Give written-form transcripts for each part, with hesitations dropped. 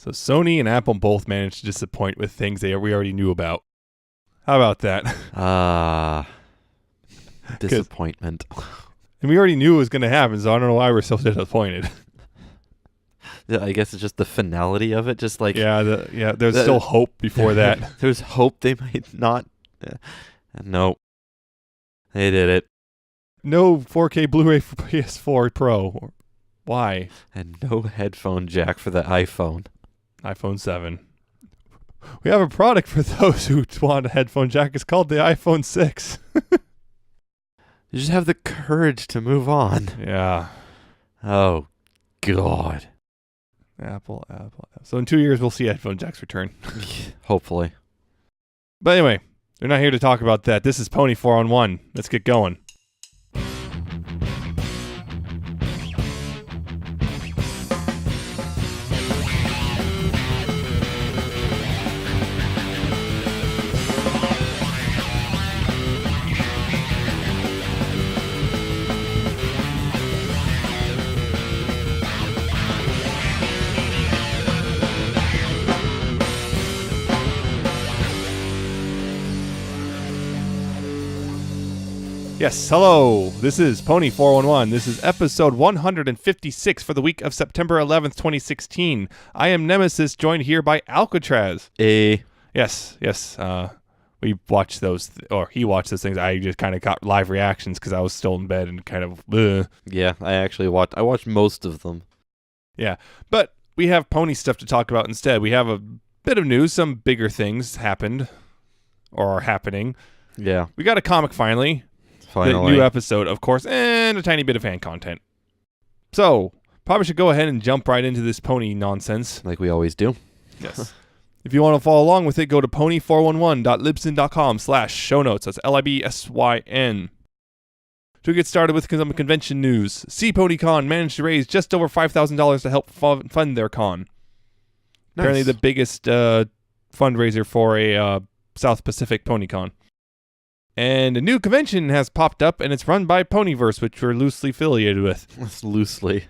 So Sony and Apple both managed to disappoint with things we already knew about. How about that? Disappointment. And we already knew it was going to happen, so I don't know why we're so disappointed. I guess it's just the finality of it. Just like there's still hope before that. There's hope they might not. No, they did it. No 4K Blu-ray for PS4 Pro. Why? And no headphone jack for the iPhone 7. We have a product for those who want a headphone jack. It's called the iPhone 6. You just have the courage to move on. Yeah. Oh, God. Apple. So in 2 years, we'll see headphone jacks return. Hopefully. But anyway, they're not here to talk about that. This is Pony 4-on-1. Let's get going. Yes, hello. This is Pony 411. This is episode 156 for the week of September 11th, 2016. I am Nemesis, joined here by Alca7raz. Yes. We watched those, or he watched those things. I just kind of got live reactions because I was still in bed and kind of. Yeah, I watched most of them. Yeah, but we have pony stuff to talk about instead. We have a bit of news. Some bigger things happened or are happening. Yeah. We got a comic finally. The new episode, of course, and a tiny bit of fan content. So, probably should go ahead and jump right into this pony nonsense. Like we always do. Yes. If you want to follow along with it, go to pony411.libsyn.com/show notes. That's LIBSYN. To get started with some convention news, CPonyCon managed to raise just over $5,000 to help fund their con. Nice. Apparently the biggest fundraiser for a South Pacific PonyCon. And a new convention has popped up, and it's run by Ponyverse, which we're loosely affiliated with. Loosely.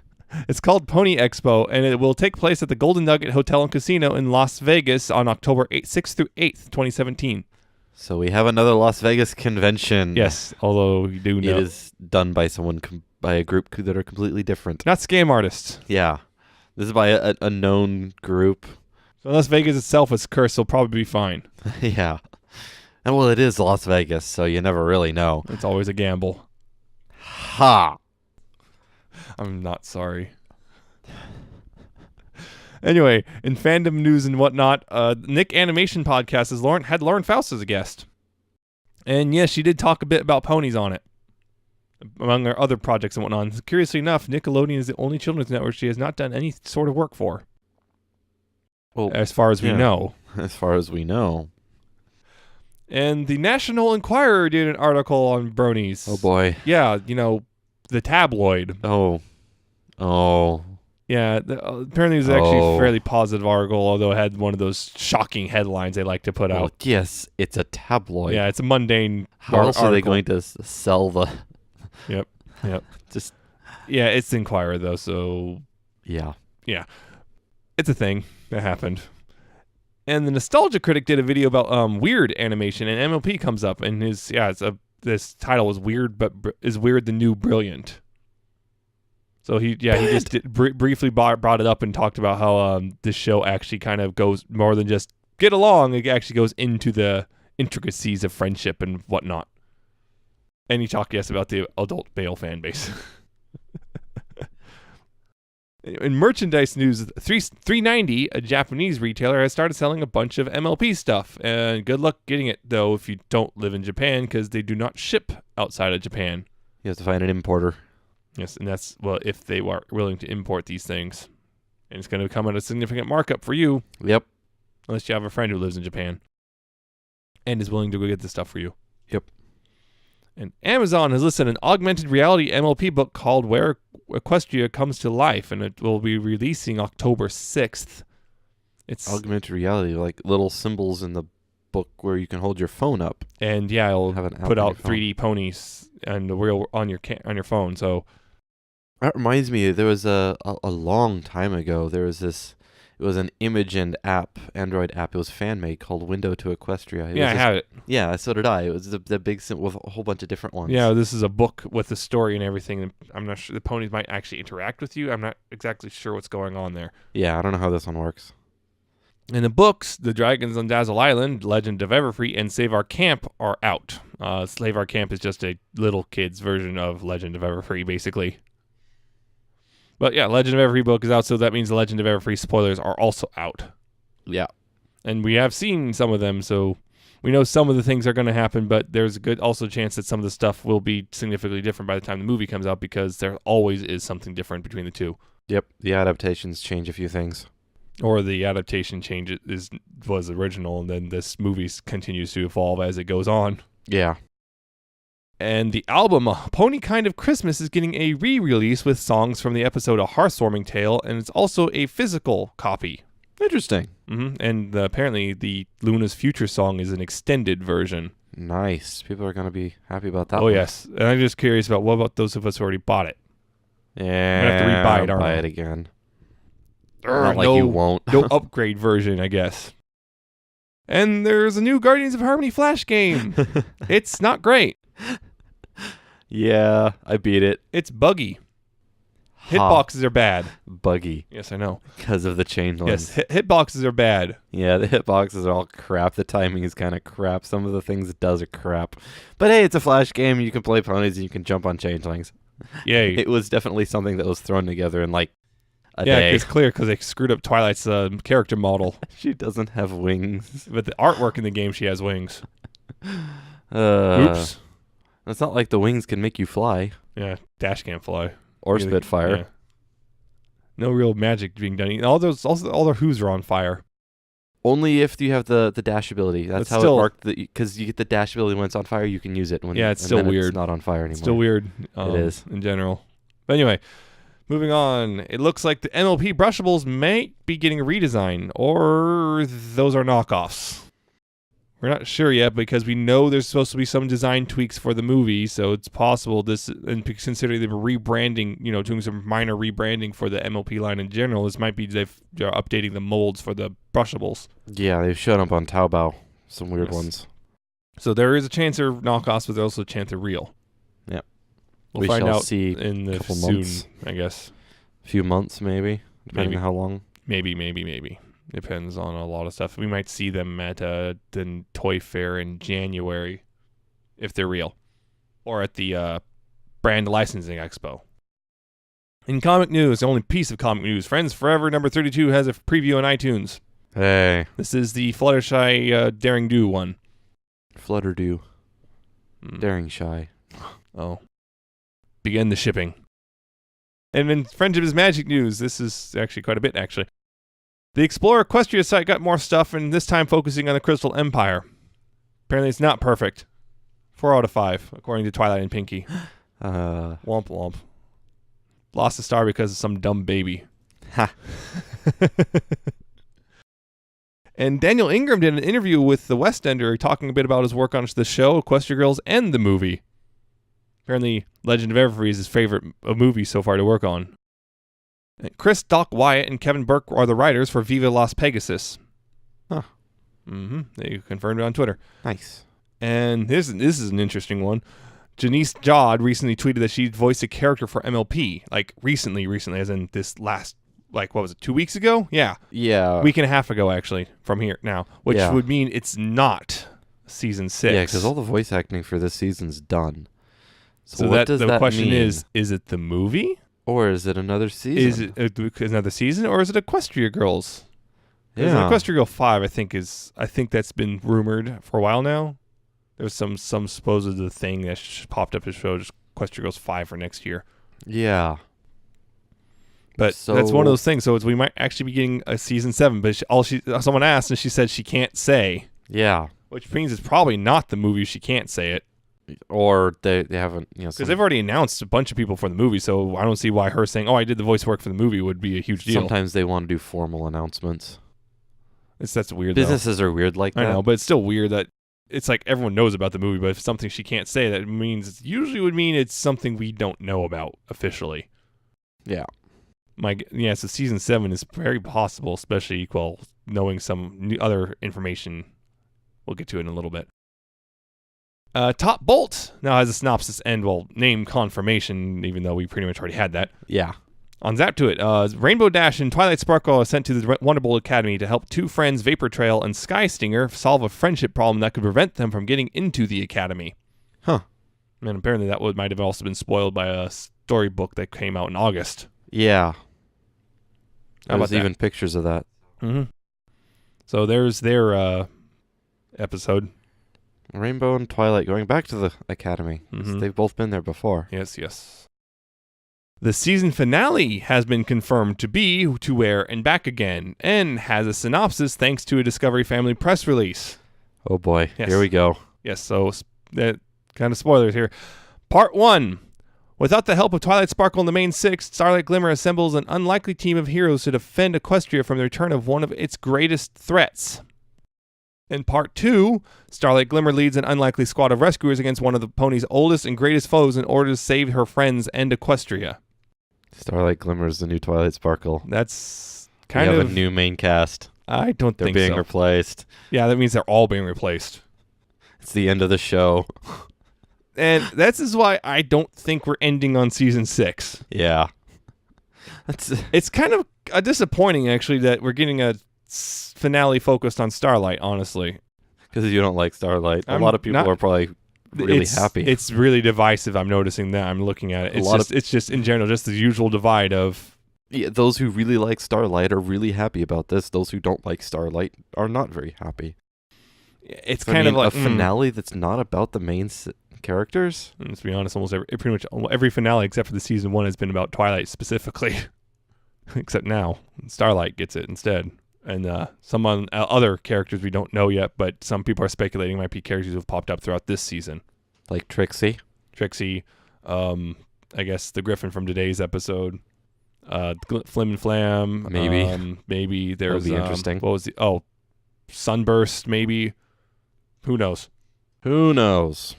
It's called Pony Expo, and it will take place at the Golden Nugget Hotel and Casino in Las Vegas on October 6th through 8th, 2017. So we have another Las Vegas convention. Yes, although we do know. It is done by by a group that are completely different. Not scam artists. Yeah. This is by a known group. So Las Vegas itself is cursed, will probably be fine. Yeah. And well, it is Las Vegas, so you never really know. It's always a gamble. Ha! I'm not sorry. Anyway, in fandom news and whatnot, Nick Animation Podcast had Lauren Faust as a guest. And yes, she did talk a bit about ponies on it, among her other projects and whatnot. Curiously enough, Nickelodeon is the only children's network she has not done any sort of work for. Well, as far as we know. As far as we know. And the National Enquirer did an article on bronies. Oh, boy. Yeah, the tabloid. Oh. Yeah, apparently it was actually a fairly positive article, although it had one of those shocking headlines they like to put out. Yes, it's a tabloid. Yeah, it's a mundane How else are they going to sell the... Yep. Just... Yeah, it's the Enquirer, though, so... Yeah. It's a thing that happened. And the Nostalgia Critic did a video about weird animation, and MLP comes up, and this title is weird, but is weird the new brilliant. So he just briefly brought it up and talked about how this show actually kind of goes more than just get along. It actually goes into the intricacies of friendship and whatnot. And he talked about the adult male fan base. In merchandise news, 390, a Japanese retailer, has started selling a bunch of MLP stuff. And good luck getting it, though, if you don't live in Japan, because they do not ship outside of Japan. You have to find an importer. Yes, and that's, if they are willing to import these things. And it's going to come at a significant markup for you. Yep. Unless you have a friend who lives in Japan and is willing to go get the stuff for you. Yep. And Amazon has listed an augmented reality MLP book called Where Equestria Comes to Life, and it will be releasing October 6th. It's augmented reality, like little symbols in the book where you can hold your phone up. And yeah, it'll put out 3D ponies and the wheel on your phone. So that reminds me, there was a long time ago, there was this It was an Imogen app, Android app. It was fan made called Window to Equestria. Yeah, I have it. Yeah, so did I. It was the big with a whole bunch of different ones. Yeah, this is a book with a story and everything. I'm not sure the ponies might actually interact with you. I'm not exactly sure what's going on there. Yeah, I don't know how this one works. In the books, The Dragons on Dazzle Island, Legend of Everfree, and Save Our Camp are out. Save Our Camp is just a little kid's version of Legend of Everfree, basically. But yeah, Legend of Everfree book is out, so that means the Legend of Everfree spoilers are also out. Yeah. And we have seen some of them, so we know some of the things are going to happen, but there's a good also chance that some of the stuff will be significantly different by the time the movie comes out, because there always is something different between the two. Yep, the adaptations change a few things. Or the adaptation was original, and then this movie continues to evolve as it goes on. Yeah. And the album A Pony Kind of Christmas is getting a re-release with songs from the episode A Hearthwarming Tale, and it's also a physical copy. Interesting. And apparently the Luna's Future song is an extended version. Nice. People are going to be happy about that. Oh, yes. And I'm just curious about what about those of us who already bought it? Yeah. I'm going to have to rebuy it, aren't buy I? it again. Not like you won't. No upgrade version, I guess. And there's a new Guardians of Harmony Flash game. It's not great. Yeah, I beat it. It's buggy. Hitboxes are bad. Buggy. Yes, I know. Because of the changelings. Yes, hitboxes are bad. Yeah, the hitboxes are all crap. The timing is kind of crap. Some of the things it does are crap. But hey, it's a Flash game. You can play ponies and you can jump on changelings. Yay. It was definitely something that was thrown together in like a yeah, day. it's clear because they screwed up Twilight's character model. She doesn't have wings. But the artwork in the game, she has wings. Oops. It's not like the wings can make you fly. Yeah, Dash can't fly. Or Really, Spitfire. Yeah. No real magic being done. All their hooves are on fire. Only if you have the dash ability. That's But how still, it worked. Because you get the dash ability when it's on fire, you can use it. When, yeah, it's and still then weird. It's not on fire anymore. It's still weird. It is. In general. But anyway, moving on. It looks like the MLP brushables might be getting a redesign, or those are knockoffs. We're not sure yet because we know there's supposed to be some design tweaks for the movie, so it's possible this, and considering they're rebranding, doing some minor rebranding for the MLP line in general, this might be they're updating the molds for the brushables. Yeah, they've shown up on Taobao. Some weird Yes. ones. So there is a chance they're knockoffs, but there's also a chance they're real. Yeah. We'll We find shall out see in the couple soon, months. I guess. A few months, maybe. Depending Maybe. on how long. Maybe. Depends on a lot of stuff. We might see them at the Toy Fair in January, if they're real, or at the Brand Licensing Expo. In comic news, the only piece of comic news, Friends Forever number 32 has a preview on iTunes. Hey. This is the Fluttershy Daring Do one. Flutterdew. Daring Shy. Oh. Begin the shipping. And in Friendship is Magic news, this is actually quite a bit, actually. The Explorer Equestria site got more stuff, and this time focusing on the Crystal Empire. Apparently it's not perfect. 4 out of 5, according to Twilight and Pinky. Womp womp. Lost a star because of some dumb baby. Ha. And Daniel Ingram did an interview with the West Ender talking a bit about his work on the show, Equestria Girls, and the movie. Apparently, Legend of Everfree is his favorite movie so far to work on. Chris, Doc Wyatt, and Kevin Burke are the writers for Viva Las Pegasus. Huh. They confirmed it on Twitter. Nice. And this is an interesting one. Janice Jodd recently tweeted that she voiced a character for MLP. Like, recently, as in this last, 2 weeks ago? Yeah. Yeah. Week and a half ago, actually, from here now. Which Yeah. would mean it's not season 6. Yeah, because all the voice acting for this season's done. So what that does the that question mean? is it the movie? Or is it another season? Is it another season, or is it Equestria Girls? Because Yeah. Equestria Girl 5, I think that's been rumored for a while now. There's some supposed thing that popped up to show just Equestria Girls 5 for next year. Yeah. But that's one of those things. So we might actually be getting a season 7. But someone asked, and she said she can't say. Yeah. Which means it's probably not the movie. She can't say it. Or they haven't, Because they've already announced a bunch of people for the movie, so I don't see why her saying, "Oh, I did the voice work for the movie," would be a huge deal. Sometimes they want to do formal announcements. That's weird. Businesses are weird like that. I know, but it's still weird that it's like everyone knows about the movie, but if it's something she can't say, that means usually would mean it's something we don't know about officially. Yeah. So season 7 is very possible, especially knowing some new other information. We'll get to it in a little bit. Top Bolt now has a synopsis and, name confirmation, even though we pretty much already had that. Yeah. On Zap to it, Rainbow Dash and Twilight Sparkle are sent to the Wonderbolt Academy to help two friends, Vapor Trail and Sky Stinger, solve a friendship problem that could prevent them from getting into the academy. Huh. And apparently that might have also been spoiled by a storybook that came out in August. Yeah. How about There's even pictures of that. Mm-hmm. So there's their episode. Rainbow and Twilight going back to the academy. Mm-hmm. They've both been there before. Yes. The season finale has been confirmed to be To Where and Back Again, and has a synopsis thanks to a Discovery Family press release. Oh boy, Yes. Here we go. Yes, so that kind of spoilers here. Part 1. Without the help of Twilight Sparkle and the main 6, Starlight Glimmer assembles an unlikely team of heroes to defend Equestria from the return of one of its greatest threats. In Part 2, Starlight Glimmer leads an unlikely squad of rescuers against one of the pony's oldest and greatest foes in order to save her friends and Equestria. Starlight Glimmer is the new Twilight Sparkle. That's We kind have of a new main cast. I don't They're think being so. replaced. Yeah, that means they're all being replaced. It's the end of the show. And this is why I don't think we're ending on season 6. Yeah. It's kind of disappointing, actually, that we're getting a finale focused on Starlight, honestly. Because you don't like Starlight. A I'm lot of people not- are probably really happy. It's really divisive. I'm noticing that. I'm looking at it. It's just in general, just the usual divide of... Yeah, those who really like Starlight are really happy about this. Those who don't like Starlight are not very happy. It's So, kind of like... a finale that's not about the main characters? Let's be honest, pretty much every finale except for the season 1 has been about Twilight specifically. Except now, Starlight gets it instead. And some other characters we don't know yet, but some people are speculating might be characters who have popped up throughout this season. Like Trixie? I guess the Griffin from today's episode. Flim and Flam. Maybe. Maybe there's... That would be interesting. What was the... Oh, Sunburst, maybe. Who knows? Who knows?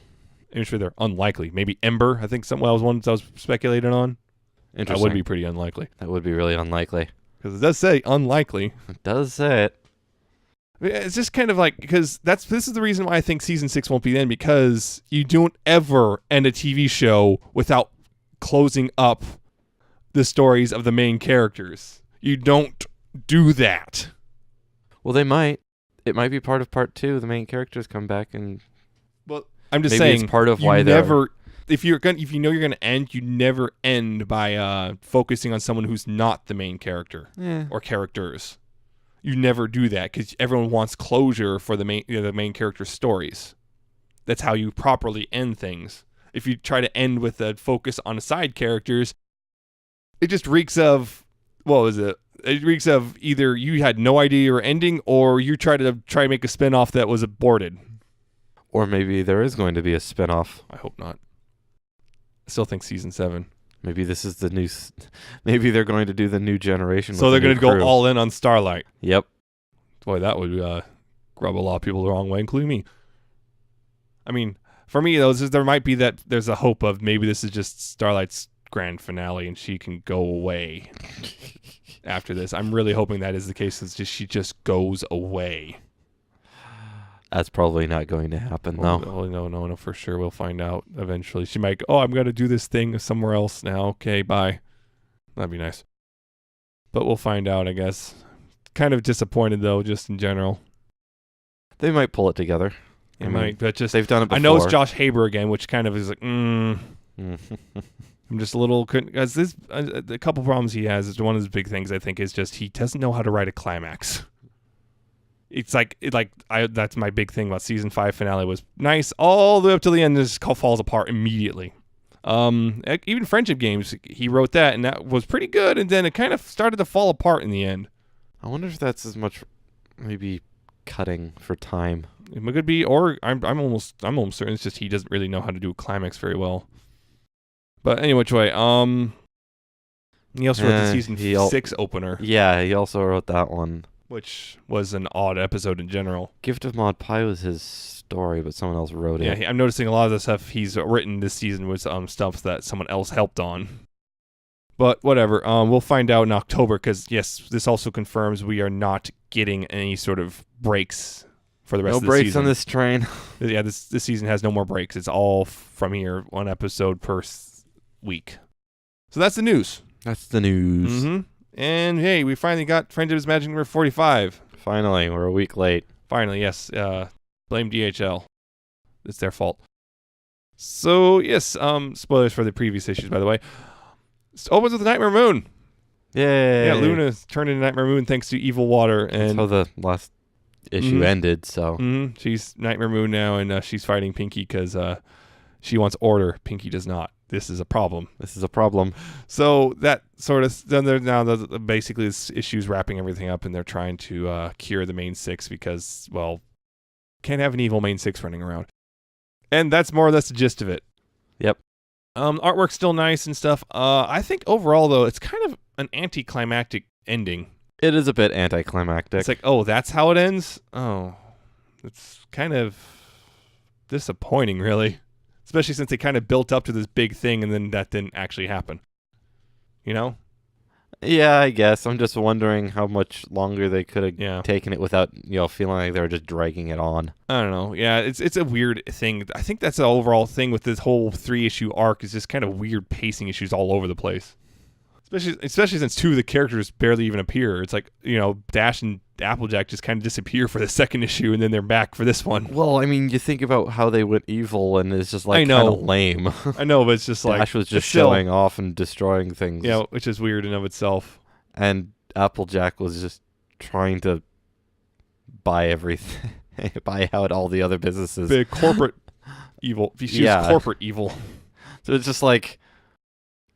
I'm sure they're unlikely. Maybe Ember, I think someone was one I was speculating on. That Interesting. would be pretty unlikely. That would be really unlikely. Because it does say unlikely. It does say it. It's just kind of like, because this is the reason why I think season 6 won't be the end, because you don't ever end a TV show without closing up the stories of the main characters. You don't do that. Well, they might. It might be part of part 2. The main characters come back and... Well, I'm just maybe saying, it's part of you why never... If you know you're gonna end, you never end by focusing on someone who's not the main character or characters. You never do that because everyone wants closure for the main character's stories. That's how you properly end things. If you try to end with a focus on side characters, it just reeks of what was it? It reeks of either you had no idea you were ending, or you try to make a spinoff that was aborted. Or maybe there is going to be a spinoff. I hope not. I still think season 7. Maybe this is the new... Maybe they're going to do the new generation. So they're going to go all in on Starlight. Yep. Boy, that would rub a lot of people the wrong way, including me. I mean, for me, though, there might be that there's a hope of maybe this is just Starlight's grand finale and she can go away after this. I'm really hoping that is the case. She just goes away. That's probably not going to happen, though. Oh, no, for sure. We'll find out eventually. She might go, I'm going to do this thing somewhere else now. Okay, bye. That'd be nice. But we'll find out, I guess. Kind of disappointed, though, just in general. They might pull it together. They might, but just... They've done it before. I know it's Josh Haber again, which kind of is like, I'm just a little... Because this, a couple problems he has is one of his big things, I think, is just he doesn't know how to write a climax. It's that's my big thing about season 5 finale was nice all the way up to the end. This falls apart immediately. Even Friendship Games, he wrote that, and that was pretty good. And then it kind of started to fall apart in the end. I wonder if that's as much maybe cutting for time. It could be, or I'm almost certain it's just he doesn't really know how to do a climax very well. But anyway, which way? He also wrote the season 6 opener. Yeah, he also wrote that one. Which was an odd episode in general. Gift of Maud Pie was his story, but someone else wrote it. Yeah, I'm noticing a lot of the stuff he's written this season was stuff that someone else helped on. But whatever. We'll find out in October because, yes, this also confirms we are not getting any sort of breaks for the rest of the season. No breaks on this train. Yeah, this season has no more breaks. It's all from here, one episode per week. So that's the news. That's the news. Mm-hmm. And hey, we finally got Friendship's Magic number 45. Finally, we're a week late. Finally, yes. Blame DHL. It's their fault. So, yes, spoilers for the previous issues, by the way. Opens with the Nightmare Moon. Yay. Yeah, Luna turned into Nightmare Moon thanks to evil water. And that's how the last issue ended, so. She's Nightmare Moon now, and she's fighting Pinky because she wants order. Pinky does not. This is a problem. So that sort of basically this issue's wrapping everything up, and they're trying to cure the main six because, well, can't have an evil main six running around. And that's more or less the gist of it. Yep. Artwork's still nice and stuff. I think overall, though, it's kind of an anticlimactic ending. It is a bit anticlimactic. It's like, oh, that's how it ends? Oh, it's kind of disappointing, really. Especially since they kind of built up to this big thing and then that didn't actually happen. You know? Yeah, I guess. I'm just wondering how much longer they could have Yeah. taken it without, feeling like they were just dragging it on. I don't know. Yeah, it's a weird thing. I think that's the overall thing with this whole 3-issue arc is just kind of weird pacing issues all over the place. Especially since two of the characters barely even appear. It's like, Dash and Applejack just kind of disappear for the second issue and then they're back for this one. Well, I mean, you think about how they went evil and it's just like kind of lame. I know, but it's just like Dash was just showing off and destroying things. Yeah, which is weird in of itself. And Applejack was just trying to buy everything, buy out all the other businesses. Big corporate evil. She was corporate evil. So it's just like,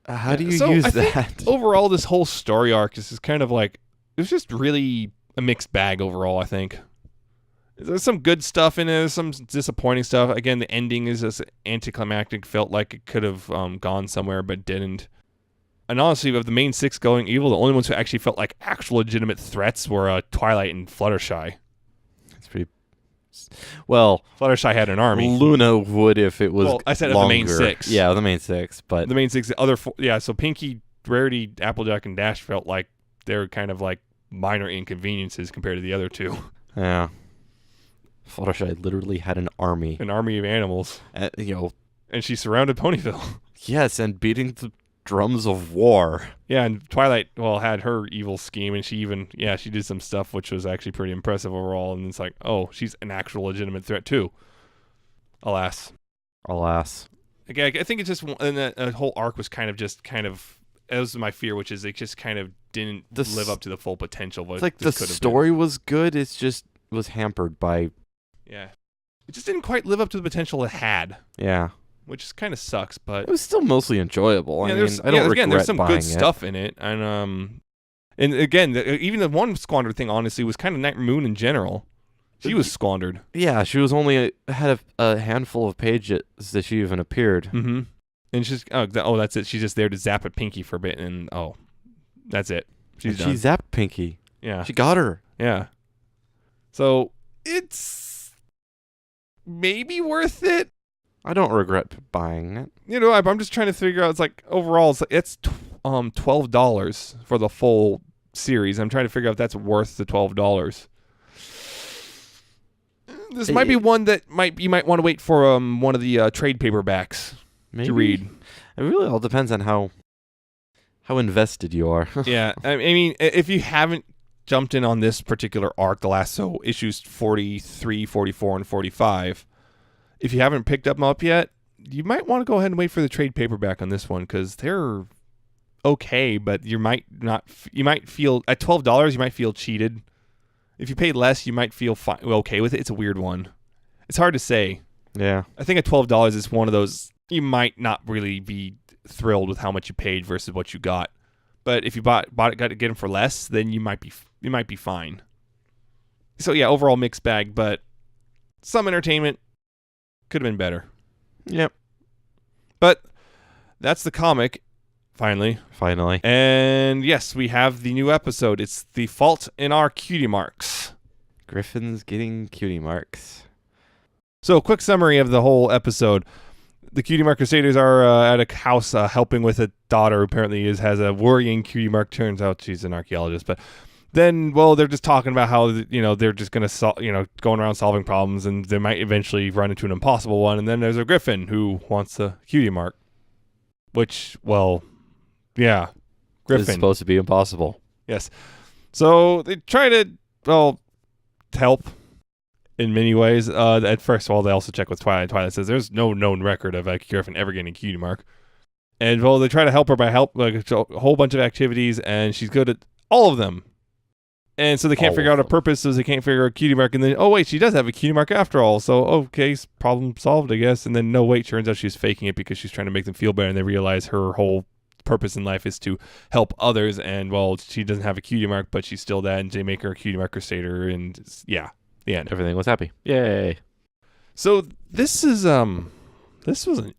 how do you use I that? Think overall, this whole story arc is just kind of like, it was just really a mixed bag overall, I think. There's some good stuff in it, there's some disappointing stuff. Again, the ending is just anticlimactic, felt like it could have gone somewhere but didn't. And honestly, of the main six going evil, the only ones who actually felt like actual legitimate threats were Twilight and Fluttershy. That's pretty... Well, Fluttershy had an army. Luna would if it was longer. I said of the main six. Yeah, the main six, but... The main six, the other four... Yeah, so Pinky, Rarity, Applejack, and Dash felt like they were kind of like minor inconveniences compared to the other two. Yeah. Fluttershy literally had an army. An army of animals. And she surrounded Ponyville. Yes, and beating the drums of war. Yeah, and Twilight, had her evil scheme, and she did some stuff which was actually pretty impressive overall, and it's like, oh, she's an actual legitimate threat too. Alas. Again, I think it's just, and that whole arc was that was my fear, which is it just kind of didn't live up to the full potential. But it's like the story was good, it's just was hampered by... Yeah. It just didn't quite live up to the potential it had. Yeah. Which kind of sucks, but... It was still mostly enjoyable. Yeah, I mean, I don't regret there's some buying good stuff in it. And again, even the one squandered thing, honestly, was kind of Nightmare Moon in general. She was squandered. Yeah, she was only had a handful of pages that she even appeared. Mm-hmm. And she's... Oh, that's it. She's just there to zap at Pinky for a bit, and that's it. She's done. She zapped Pinky. Yeah. She got her. Yeah. So, it's maybe worth it. I don't regret buying it. I'm just trying to figure out, it's like, overall, it's $12 for the full series. I'm trying to figure out if that's worth the $12. This might be one that you might want to wait for one of the trade paperbacks to read. It really all depends on how invested you are. Yeah, I mean, if you haven't jumped in on this particular arc, the last issues 43, 44, and 45, if you haven't picked them up yet, you might want to go ahead and wait for the trade paperback on this one because they're okay, but you might feel at $12 you might feel cheated. If you paid less, you might feel okay with it. It's a weird one. It's hard to say. Yeah. I think at $12 is one of those you might not really be thrilled with how much you paid versus what you got. But if you got to get them for less, then you might be fine. So yeah, overall mixed bag, but some entertainment could have been better. Yep. But that's the comic. Finally. And yes, we have the new episode. It's The Fault in Our Cutie Marks. Griffin's getting cutie marks. So, a quick summary of the whole episode. the Cutie Mark Crusaders are at a house helping with a daughter who apparently has a worrying cutie mark. Turns out she's an archaeologist. But then, well, they're just talking about how, they're just going to, going around solving problems, and they might eventually run into an impossible one. And then there's a griffin who wants a cutie mark. Which, well, yeah. Griffin. It's supposed to be impossible. Yes. So they try to, help in many ways. At first of all, they also check with Twilight. Twilight says there's no known record of a griffin ever getting a cutie mark. And, well, they try to help her by a whole bunch of activities, and she's good at all of them. And so they can't figure out her purpose, so they can't figure out a cutie mark. And then, oh, wait, she does have a cutie mark after all. So, okay, problem solved, I guess. And then, no, wait, turns out she's faking it because she's trying to make them feel better. And they realize her whole purpose in life is to help others. And, well, she doesn't have a cutie mark, but she's still that. And they make her a cutie mark crusader. And, yeah, the end. Everything was happy. Yay. So this was an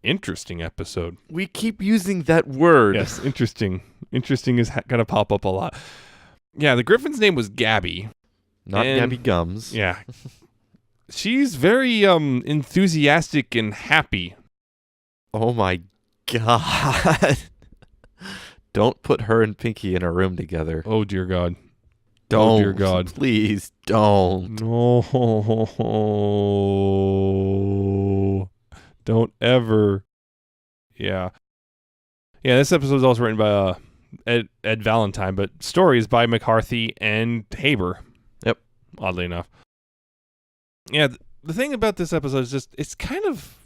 interesting episode. We keep using that word. Yes, interesting. Interesting is going to pop up a lot. Yeah, the griffin's name was Gabby. Not Gabby Gums. Yeah. She's very enthusiastic and happy. Oh my God. Don't put her and Pinky in a room together. Oh dear God. Don't. Oh dear God. Please don't. No. Don't ever. Yeah. Yeah, this episode was also written by Ed Valentine, but stories by McCarthy and Haber. Yep. Oddly enough. Yeah, the thing about this episode is just, it's kind of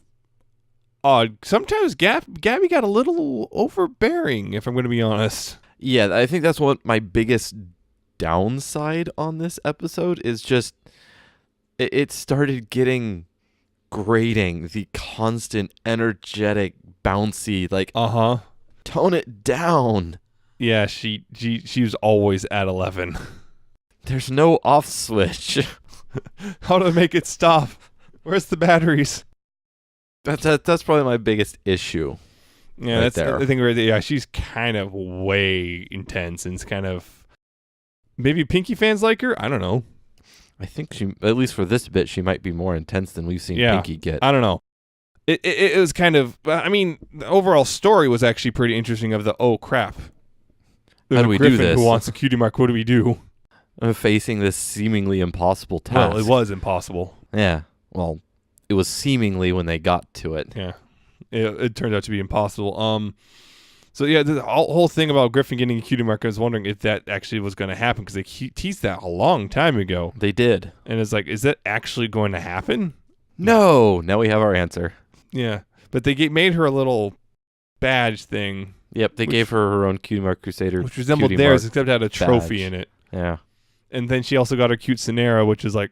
odd. Sometimes Gabby got a little overbearing, if I'm going to be honest. Yeah, I think that's what my biggest downside on this episode is. Just it started getting grating, the constant, energetic, bouncy, like, tone it down. Yeah, she was always at 11. There's no off switch. How do I make it stop? Where's the batteries? That's probably my biggest issue. Yeah, that's the thing. Yeah, she's kind of way intense, and it's kind of, maybe Pinky fans like her. I don't know. I think she, at least for this bit, she might be more intense than we've seen Pinky get. I don't know. It was kind of, I mean, the overall story was actually pretty interesting. Of the, oh crap, how do we do this? Who wants a cutie mark? What do we do? Facing this seemingly impossible task. Well, it was impossible. Yeah. Well, it was seemingly when they got to it. Yeah. It turned out to be impossible. So yeah, the whole thing about Griffin getting a cutie mark, I was wondering if that actually was going to happen, because they teased that a long time ago. They did. And it's like, is that actually going to happen? No. Now we have our answer. Yeah. But they made her a little badge thing. Yep, they gave her own Cutie Mark Crusader, which resembled theirs, except it had a trophy in it. Yeah. And then she also got her cute Sonera, which is like,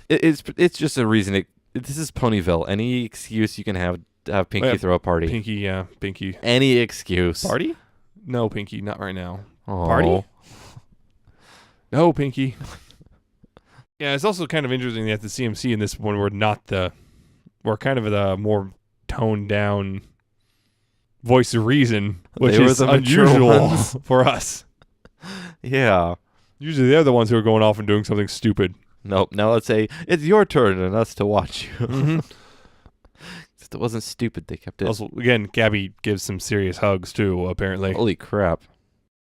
It's just a reason. This is Ponyville. Any excuse you can have to have Pinky throw a party. Pinky. Any excuse. Party? No, Pinky, not right now. Aww. Party? No, Pinky. Yeah, it's also kind of interesting that the CMC in this one we're kind of the more toned down voice of reason, which is unusual for us. Yeah. Usually they're the ones who are going off and doing something stupid. Nope. Now let's say it's your turn and us to watch you. Mm-hmm. It wasn't stupid. They kept it. Also, again, Gabby gives some serious hugs too, apparently. Holy crap.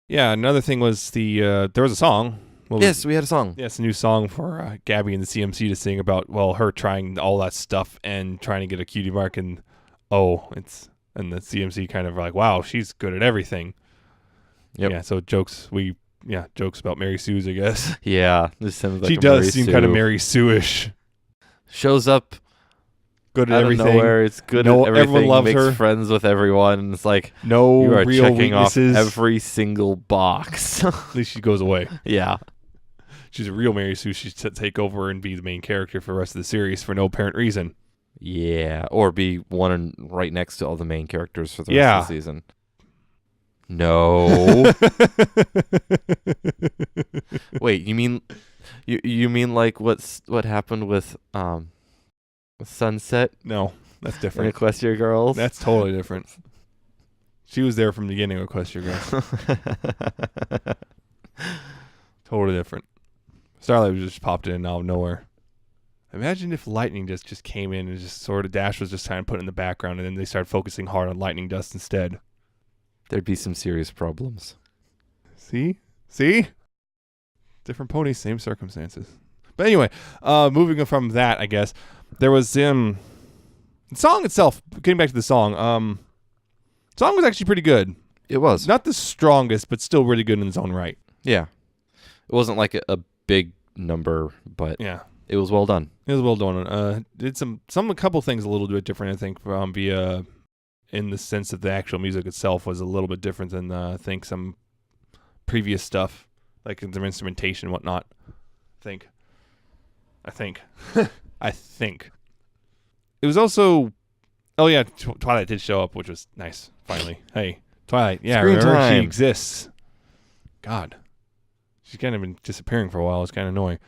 Yeah, another thing was there was a song. Yes, we had a song. Yes, a new song for Gabby and the CMC to sing about, well, her trying all that stuff and trying to get a cutie mark, and the CMC kind of like, wow, she's good at everything. Yep. Yeah, so jokes about Mary Sue's, I guess. Yeah, this sounds like she does seem kind of Mary Sue-ish. Shows up good at out everything. Of nowhere. It's good at everything. Everyone loves makes her. Friends with everyone. It's like, no you are real checking weaknesses. off every single box. At least she goes away. Yeah. She's a real Mary Sue. She's to take over and be the main character for the rest of the series for no apparent reason. Yeah, or be one right next to all the main characters for the rest of the season. No. Wait, you mean like what happened with Sunset? No, that's And different. Equestria Girls? That's totally different. She was there from the beginning of Equestria Girls. Totally different. Starlight just popped in out of nowhere. Imagine if lightning just came in and just sort of Dash was just trying to put it in the background, and then they started focusing hard on lightning dust instead. There'd be some serious problems. See? Different ponies, same circumstances. But anyway, moving from that, I guess there was the song itself. Getting back to the song, song was actually pretty good. It was Not the strongest, but still really good in its own right. Yeah, it wasn't like a big number, but Yeah, it was well done. it was well done. Did a couple things a little bit different. I think via in the sense that the actual music itself was a little bit different than I think some previous stuff, like their instrumentation and whatnot. I think. It was also. Oh yeah, Twilight did show up, which was nice. Finally, hey, Twilight. Yeah, Screen remember time. she exists. God, she's kind of been disappearing for a while. It's kind of annoying.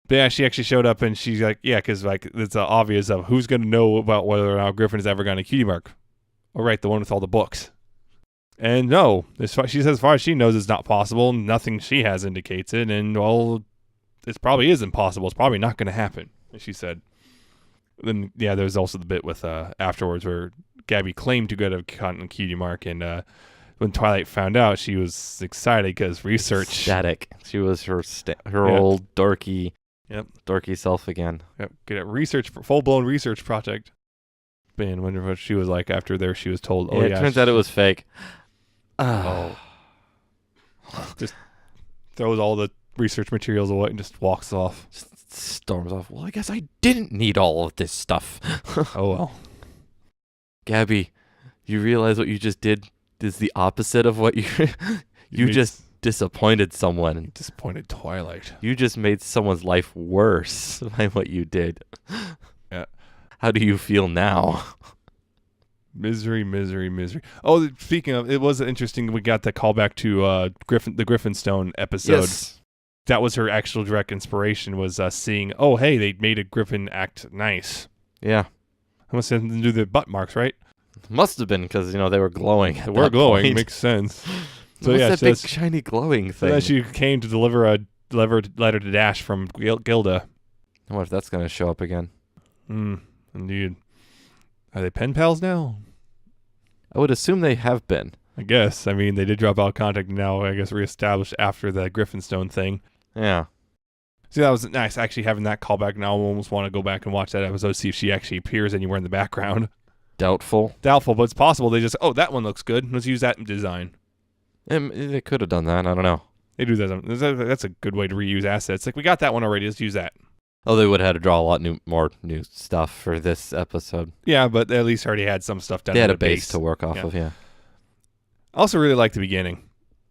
But yeah, she actually showed up, and she's like, yeah, because like it's obvious of who's gonna know about whether or not Griffin has ever gotten a cutie mark. Oh right, the one with all the books. And no, she says as far as she knows, it's not possible. Nothing she has indicates it, and well, it probably is impossible. It's probably not going to happen, as she said. Then yeah, there's also the bit with afterwards where Gabby claimed to get a cotton cutie mark, and when Twilight found out, she was excited because research. Static. She was her old dorky self again. Yep, get a full blown research project. Man, wonder what she was like after there. She was told, "Oh yeah." It turns out it was fake. Oh. Just throws all the research materials away and just walks off. Just storms off. Well, I guess I didn't need all of this stuff. Oh well. Gabby, you realize what you just did is the opposite of what you just disappointed someone. Disappointed Twilight. You just made someone's life worse by what you did. Yeah. How do you feel now? Misery. Oh, speaking of, it was interesting. We got the callback to the Griffinstone episode. Yes. That was her actual direct inspiration. Was seeing, oh hey, they made a Griffin act nice. Yeah. I must have to do the butt marks, right? Must have been because they were glowing. They were glowing. Point. Makes sense. So What's yeah, that big shiny glowing so thing? then she came to deliver a letter to Dash from Gilda. I wonder if that's going to show up again. Indeed. Are they pen pals now? I would assume they have been. I guess. I mean, they did drop out of contact now, I guess, reestablished after the Griffinstone thing. Yeah. See, that was nice, actually, having that callback. Now I almost want to go back and watch that episode, see if she actually appears anywhere in the background. Doubtful, but it's possible. They just, that one looks good. Let's use that in design. They could have done that. I don't know. They do that. That's a good way to reuse assets. Like, we got that one already. Let's use that. Oh, they would have had to draw a lot more new stuff for this episode. Yeah, but they at least already had some stuff done. They had a base to work off of, yeah. I also really like the beginning.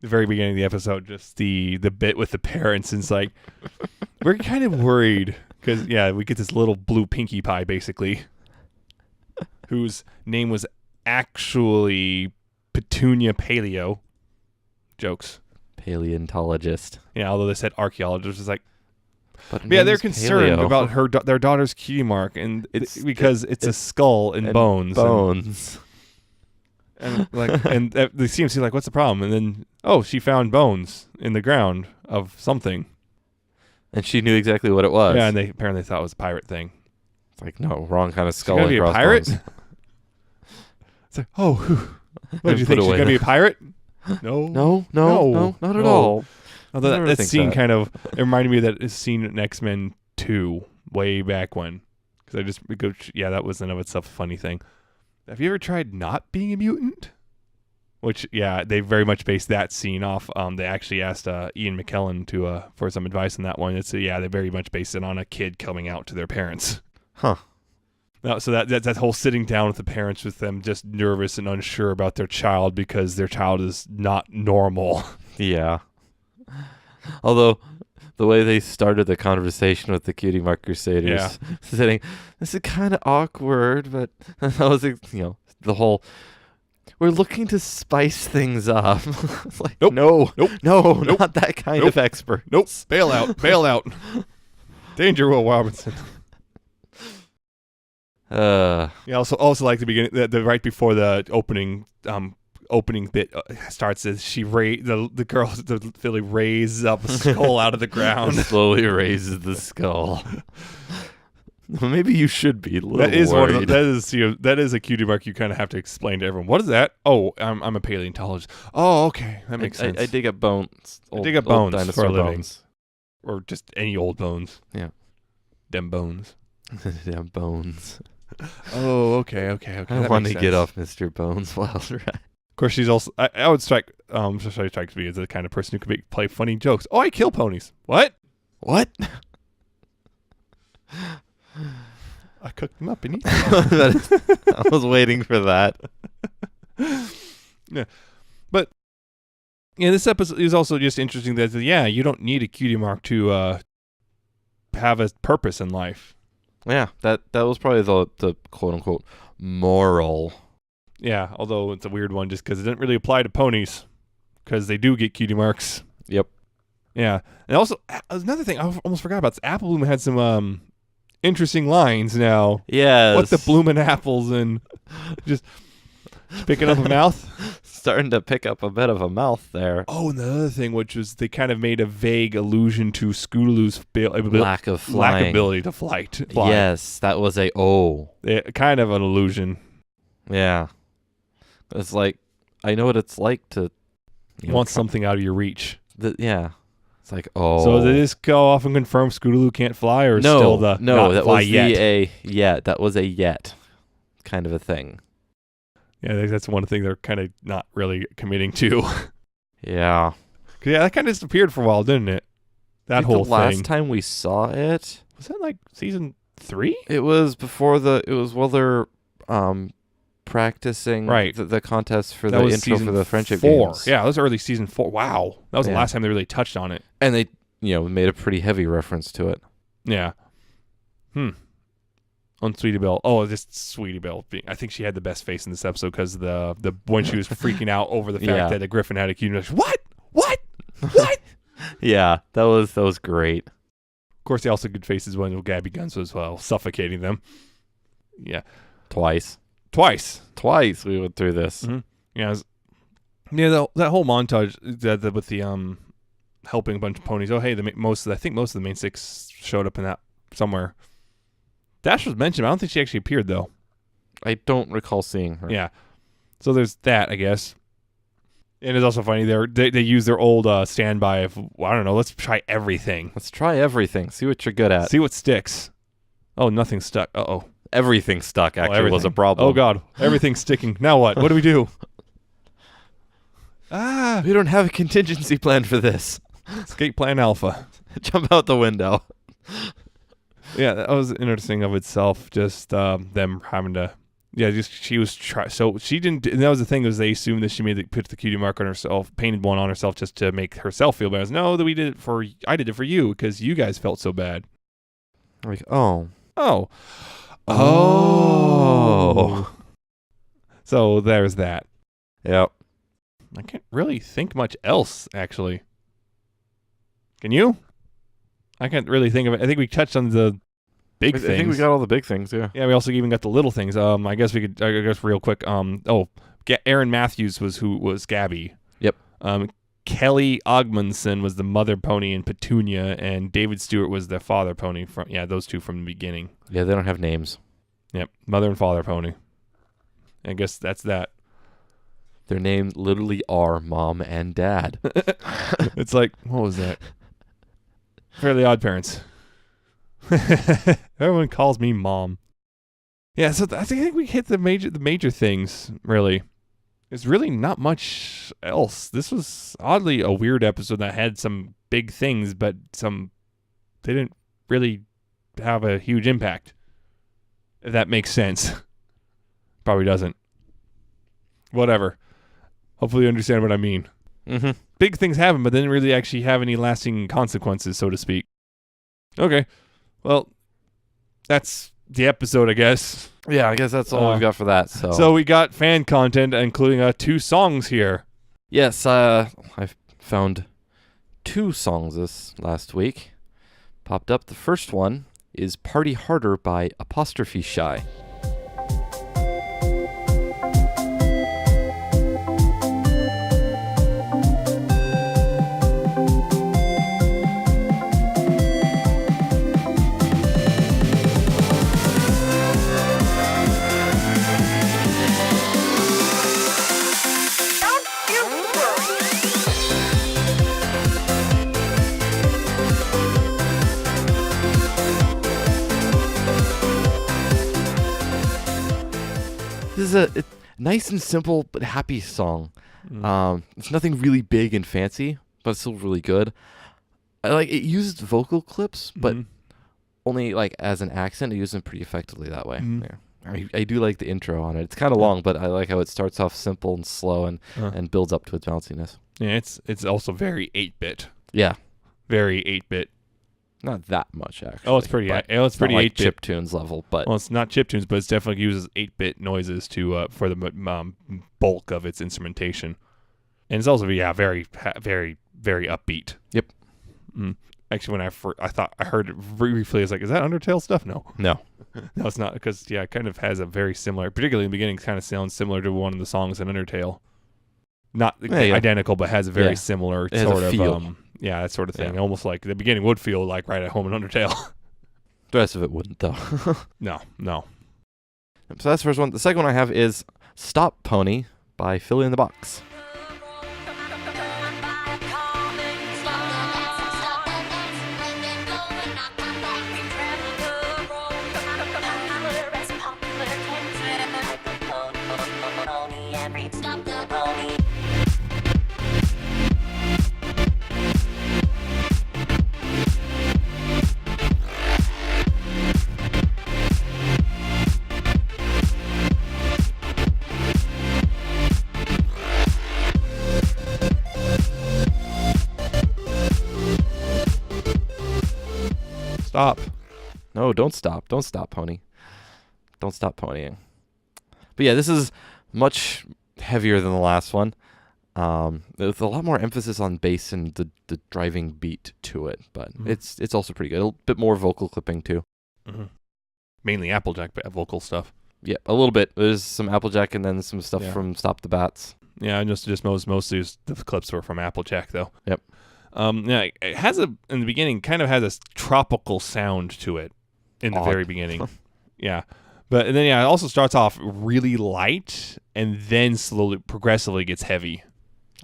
The very beginning of the episode, just the bit with the parents, and it's like, we're kind of worried, because, yeah, we get this little blue Pinkie Pie, basically, whose name was actually Petunia Paleo. Jokes. Paleontologist. Yeah, although they said archaeologist, it's like, but yeah, they're concerned about their daughter's cutie mark, and because it's a skull and bones. And they seem to be like, what's the problem? And then, she found bones in the ground of something. And she knew exactly what it was. Yeah, and they apparently thought it was a pirate thing. It's like, no, wrong kind of skull. She's gonna be a pirate? It's like, what did you think? She's going to be a pirate? No, not at all. Although that scene kind of it reminded me of that scene in X-Men 2 way back when. Because that was in of itself a funny thing. Have you ever tried not being a mutant? Which, yeah, they very much based that scene off. They actually asked Ian McKellen for some advice on that one. They very much based it on a kid coming out to their parents. Huh. So that whole sitting down with the parents, with them just nervous and unsure about their child because their child is not normal. Yeah. Although the way they started the conversation with the Cutie Mark Crusaders, sitting, this is kind of awkward, but that was, the whole, we're looking to spice things up. It's like, nope, not that kind of expert. Nope, bail out. Danger, Will Robinson. Also like the beginning, the right before the opening bit starts, as the girl, the filly raises up a skull out of the ground. Slowly raises the skull. Maybe you should be a little That is worried. one of the, that is a cutie mark you kind of have to explain to everyone. What is that? Oh, I'm a paleontologist. Oh, okay, that makes sense. I dig up bones. I dig up bones dinosaur for a living. bones. Or just any old bones. Yeah. Them bones. Damn bones. Oh, okay. I want to get off Mr. Bones Wild Ride. Of course, she's also. I would strike. She strikes me as the kind of person who could play funny jokes. Oh, I kill ponies. What? What? I cooked them up and eat I was waiting for that. Yeah, but this episode is also just interesting that you don't need a cutie mark to have a purpose in life. Yeah, that was probably the quote unquote moral. Yeah, although it's a weird one just because it didn't really apply to ponies because they do get cutie marks. Yep. Yeah, and also another thing I almost forgot about. Apple Bloom had some interesting lines now. Yes. What the bloomin' apples and just picking up a mouth. Starting to pick up a bit of a mouth there. Oh, and the other thing, which was they kind of made a vague allusion to Scootaloo's Lack of flying. lack ability to fly. Yes, that was Kind of an illusion. Yeah. It's like, I know what it's like to... You want something out of your reach. Yeah. It's like, oh. So did this go off and confirm Scootaloo can't fly, or no, still the no, not that fly was yet? that was a yet kind of a thing. Yeah, I think that's one thing they're kind of not really committing to. Yeah. Yeah, that kind of disappeared for a while, didn't it? That whole the last thing. time we saw it, Was that like season 3? it was while they're practicing Right. the contest for That the was intro season for the friendship 4. games. Yeah, that was early season 4. Wow. That was the Yeah. last time they really touched on it. And they, made a pretty heavy reference to it. Yeah. On Sweetie Belle. Oh, just Sweetie Belle. I think she had the best face in this episode because the when she was freaking out over the fact that the Griffin had a cutie mark. What? Yeah, that was great. Of course, they also good faces when Gabby Guns was suffocating them. Yeah. Twice we went through this. Mm-hmm. Yeah. That whole montage with the helping a bunch of ponies. Oh, hey, I think most of the main 6 showed up in that somewhere. Dash was mentioned. I don't think she actually appeared though. I don't recall seeing her. Yeah. So there's that, I guess. And it's also funny they use their old standby of I don't know. Let's try everything. Let's try everything. See what you're good at. See what sticks. Oh, nothing stuck. Uh-oh. Everything stuck actually was a problem. Oh God, everything's sticking. Now what? What do we do? We don't have a contingency plan for this. Escape plan alpha. Jump out the window. Yeah, that was interesting of itself. Just them having to. Yeah, just she was so she didn't. And that was the thing, was they assumed that she put the cutie mark on herself, painted one on herself just to make herself feel bad. No, that I did it for you because you guys felt so bad. Like, oh. So there's that. Yep. I can't really think much else, actually. Can you? I can't really think of it. I think we touched on the big things. I think we got all the big things, yeah. Yeah, we also even got the little things. I guess real quick. Aaron Matthews was Gabby. Yep. Kelly Ogmundson was the mother pony in Petunia, and David Stewart was the father pony those two from the beginning. Yeah, they don't have names. Yep, mother and father pony. I guess that's that. Their names literally are Mom and Dad. It's like, what was that? Fairly Odd Parents. Everyone calls me Mom. Yeah, so I think we hit the major things, really. There's really not much else. This was oddly a weird episode that had some big things, but they didn't really have a huge impact. If that makes sense. Probably doesn't. Whatever. Hopefully you understand what I mean. Mm-hmm. Big things happen, but they didn't really actually have any lasting consequences, so to speak. Okay. Well, that's the episode, I guess. Yeah, I guess that's all we've got for that. So we got fan content, including 2 songs here. Yes, I found 2 songs this last week. Popped up. The first one is Party Harder by Apostrophe Shy. is a nice and simple but happy song. It's nothing really big and fancy, but it's still really good. I like it used vocal clips, but only like as an accent. It used them pretty effectively that way. Yeah. I do like the intro on it. It's kind of long, but I like how it starts off simple and slow and builds up to its bounciness. Yeah, it's also very 8-bit. Yeah. Very 8-bit. Not that much, actually. Oh, it's pretty. It's pretty like 8-bit chiptunes level, but well, it's not chiptunes, but it definitely uses 8-bit noises to for the bulk of its instrumentation, and it's also very very upbeat. Yep. Actually, when I heard it briefly, I was like, "Is that Undertale stuff?" No, no, it's not, because it kind of has a very similar, particularly in the beginning, kind of sounds similar to one of the songs in Undertale. Not identical, but has a very similar sort of feel. That sort of thing. Almost like the beginning would feel like right at home in Undertale. The rest of it wouldn't, though. No. So that's the first one. The second one I have is Stop Pony by Philly in the Box. Stop. No, don't stop. Don't stop, Pony. Don't stop ponying. But yeah, this is much heavier than the last one. With a lot more emphasis on bass and the driving beat to it, but it's also pretty good. A bit more vocal clipping too. Mainly Applejack vocal stuff. Yeah, a little bit. There's some Applejack and then some stuff from Stop the Bats. Yeah, and just mostly the clips were from Applejack though. Yep. It has in the beginning kind of has a tropical sound to it in the very beginning. Yeah. But then it also starts off really light and then progressively gets heavy.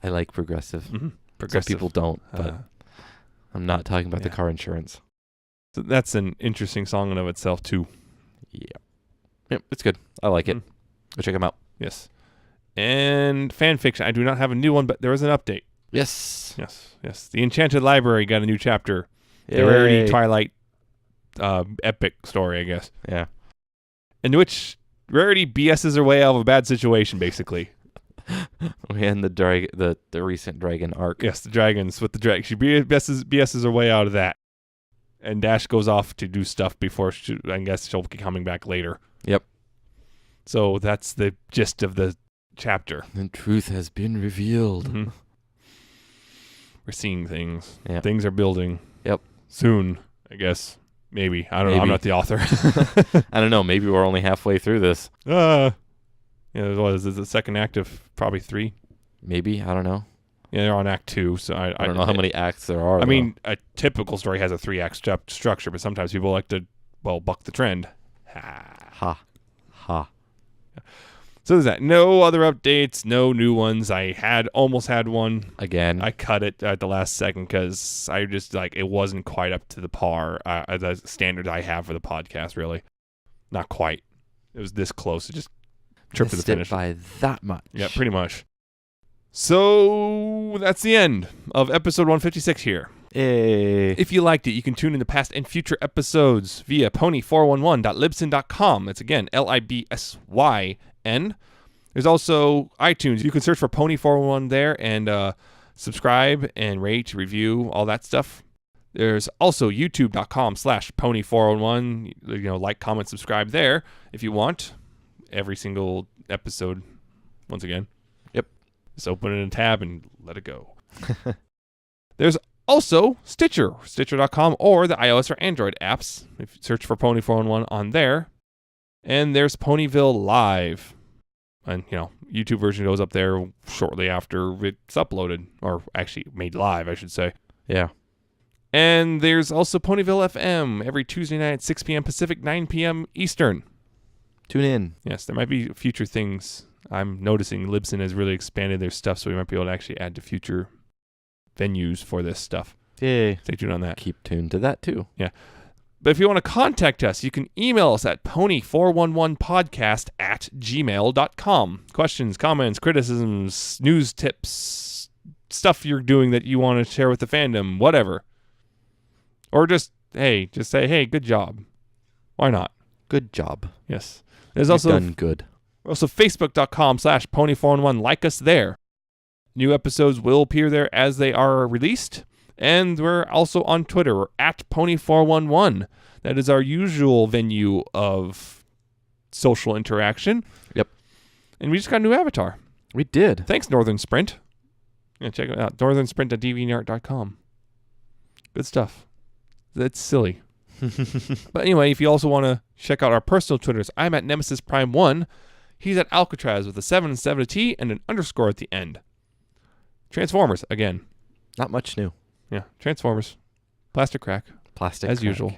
I like progressive. Progressive. Some people don't, but I'm not talking about the car insurance. So that's an interesting song in of itself too. Yeah. Yep, it's good. I like it. Go check them out. Yes. And fan fiction. I do not have a new one, but there was an update. Yes. The Enchanted Library got a new chapter. Yay. The Rarity Twilight epic story, I guess. Yeah. In which Rarity BS's her way out of a bad situation, basically. And the recent dragon arc. Yes, the dragons with the dragon. She BS's her way out of that. And Dash goes off to do stuff before I guess she'll be coming back later. Yep. So that's the gist of the chapter. The truth has been revealed. We're seeing things. Yep. Things are building. Yep. Soon, I guess. Maybe. I don't know. I'm not the author. I don't know. Maybe we're only halfway through this. Yeah, there's the second act of probably 3. Maybe. I don't know. Yeah, they're on Act 2, so I don't know how many acts there are. I mean, a typical story has a 3-act structure, but sometimes people like to, buck the trend. Ha. So there's that. No other updates, no new ones. I almost had one. Again. I cut it at the last second because I just, it wasn't quite up to the the standard I have for the podcast, really. Not quite. It was this close. It just tripped to the finish. By that much. Yeah, pretty much. So that's the end of episode 156 here. Hey. If you liked it, you can tune in to past and future episodes via pony411.libsyn.com. That's again LIBSYN. There's also iTunes. You can search for Pony411 there and subscribe and rate, review, all that stuff. There's also youtube.com/pony411. Like, comment, subscribe there if you want. Every single episode, once again. Yep. Just open in a tab and let it go. There's also Stitcher.com or the iOS or Android apps. If you search for Pony411 on there. And there's Ponyville Live. And, YouTube version goes up there shortly after it's uploaded. Or actually made live, I should say. Yeah. And there's also Ponyville FM every Tuesday night at 6 p.m. Pacific, 9 p.m. Eastern. Tune in. Yes, there might be future things. I'm noticing Libsyn has really expanded their stuff, so we might be able to actually add to future venues for this stuff. Yay. Stay tuned on that. Keep tuned to that, too. Yeah. But if you want to contact us, you can email us at pony411podcast@gmail.com. Questions, comments, criticisms, news tips, stuff you're doing that you want to share with the fandom, whatever. Or just say, hey, good job. Why not? Good job. Yes. There's You've also done good. Also, facebook.com/pony411. Like us there. New episodes will appear there as they are released. And we're also on Twitter. We're at pony411. That is our usual venue of social interaction. Yep. And we just got a new avatar. We did. Thanks, Northern Sprint. Yeah, check it out. northernsprint.deviantart.com. Good stuff. That's silly. But anyway, if you also want to check out our personal Twitters, I'm at Nemesis Prime 1. He's at Alca7raz with a 7 instead of a T and an underscore at the end. Transformers, again. Not much new. Yeah, Transformers. Plastic crack. Plastic as crack. usual.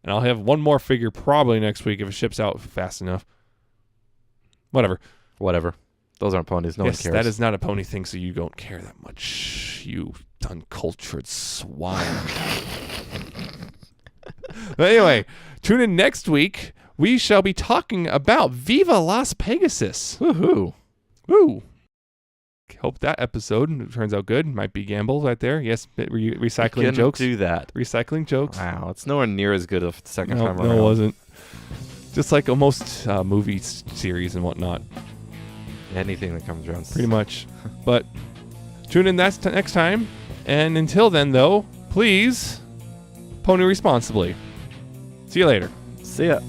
And I'll have one more figure probably next week if it ships out fast enough. Whatever. Those aren't ponies. No one cares. That is not a pony thing, so you don't care that much. You uncultured swine. But anyway, tune in next week. We shall be talking about Viva Las Pegasus. Woohoo. Woo. Hope that episode turns out good. Might be gamble right there. Yes, recycling jokes. Do that. Recycling jokes. Wow, it's nowhere near as good of the second time around. No, it wasn't. Just like most movie series and whatnot. Anything that comes around. Pretty much. But tune in next time. And until then, though, please pony responsibly. See you later. See ya.